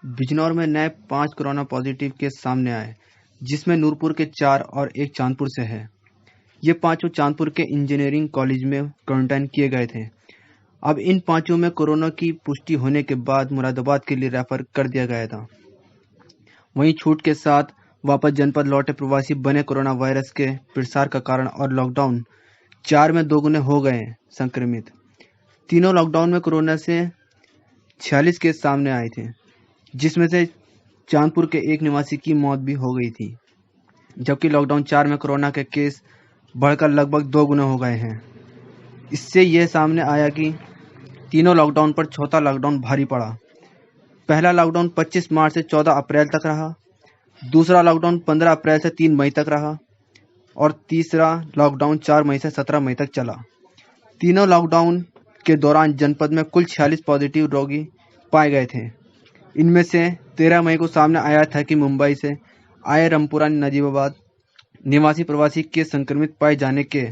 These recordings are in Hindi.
बिजनौर में नए 5 कोरोना पॉजिटिव केस सामने आए, जिसमें नूरपुर के 4 और एक चांदपुर से है। ये पांचों चांदपुर के इंजीनियरिंग कॉलेज में क्वारंटाइन किए गए थे। अब इन पांचों में कोरोना की पुष्टि होने के बाद मुरादाबाद के लिए रेफर कर दिया गया था। वहीं छूट के साथ वापस जनपद लौटे प्रवासी बने कोरोना वायरस के प्रसार का कारण और लॉकडाउन 4 में दोगुने हो गए संक्रमित। तीनों लॉकडाउन में कोरोना से 46 केस सामने आए थे, जिसमें से चांदपुर के एक निवासी की मौत भी हो गई थी, जबकि लॉकडाउन 4 में कोरोना के केस बढ़कर लगभग 2 गुना हो गए हैं। इससे यह सामने आया कि तीनों लॉकडाउन पर चौथा लॉकडाउन भारी पड़ा। पहला लॉकडाउन 25 मार्च से 14 अप्रैल तक रहा, दूसरा लॉकडाउन 15 अप्रैल से 3 मई तक रहा और तीसरा लॉकडाउन 4 मई से 17 मई तक चला। तीनों लॉकडाउन के दौरान जनपद में कुल 46 पॉजिटिव रोगी पाए गए थे। इनमें से 13 मई को सामने आया था कि मुंबई से आए रामपुरा नजीबाबाद निवासी प्रवासी के संक्रमित पाए जाने के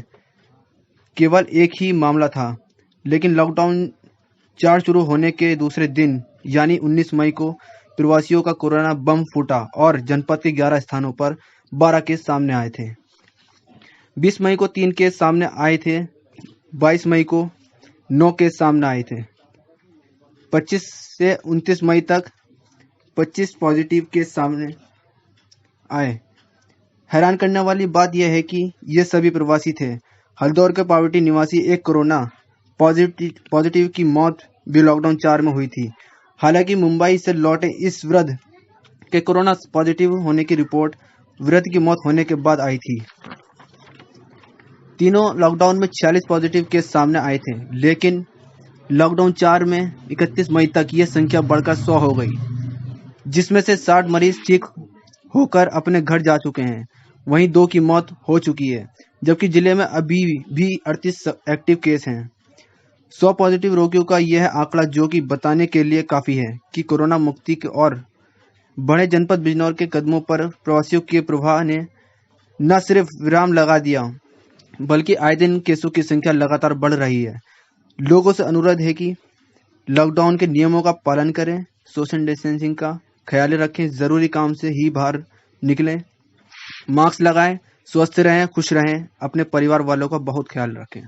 केवल एक ही मामला था, लेकिन लॉकडाउन 4 शुरू होने के दूसरे दिन यानी 19 मई को प्रवासियों का कोरोना बम फूटा और जनपद के 11 स्थानों पर 12 केस सामने आए थे। 20 मई को 3 केस सामने आए थे, 22 मई को 9 केस सामने आए थे। 25 से 29 मई तक 25 पॉजिटिव केस सामने आए। हैरान करने वाली बात यह है कि ये सभी प्रवासी थे। हल्दौर के पावर्टी निवासी एक कोरोना पॉजिटिव की मौत भी लॉकडाउन 4 में हुई थी। हालांकि मुंबई से लौटे इस वृद्ध के कोरोना पॉजिटिव होने की रिपोर्ट वृद्ध की मौत होने के बाद आई थी। तीनों लॉकडाउन में 46 पॉजिटिव केस सामने आए थे, लेकिन लॉकडाउन 4 में 31 मई तक यह संख्या बढ़कर 100 हो गई, जिसमें से 60 मरीज ठीक होकर अपने घर जा चुके हैं। वहीं 2 की मौत हो चुकी है, जबकि जिले में अभी भी 38 एक्टिव केस हैं। 100 पॉजिटिव रोगियों का यह आंकड़ा जो कि बताने के लिए काफ़ी है कि कोरोना मुक्ति के और बड़े जनपद बिजनौर के कदमों पर प्रवासियों के प्रवाह ने न सिर्फ विराम लगा दिया, बल्कि आए दिन केसों की संख्या लगातार बढ़ रही है। लोगों से अनुरोध है कि लॉकडाउन के नियमों का पालन करें, सोशल डिस्टेंसिंग का ख्याल रखें, ज़रूरी काम से ही बाहर निकलें, मास्क लगाएं, स्वस्थ रहें, खुश रहें, अपने परिवार वालों का बहुत ख्याल रखें।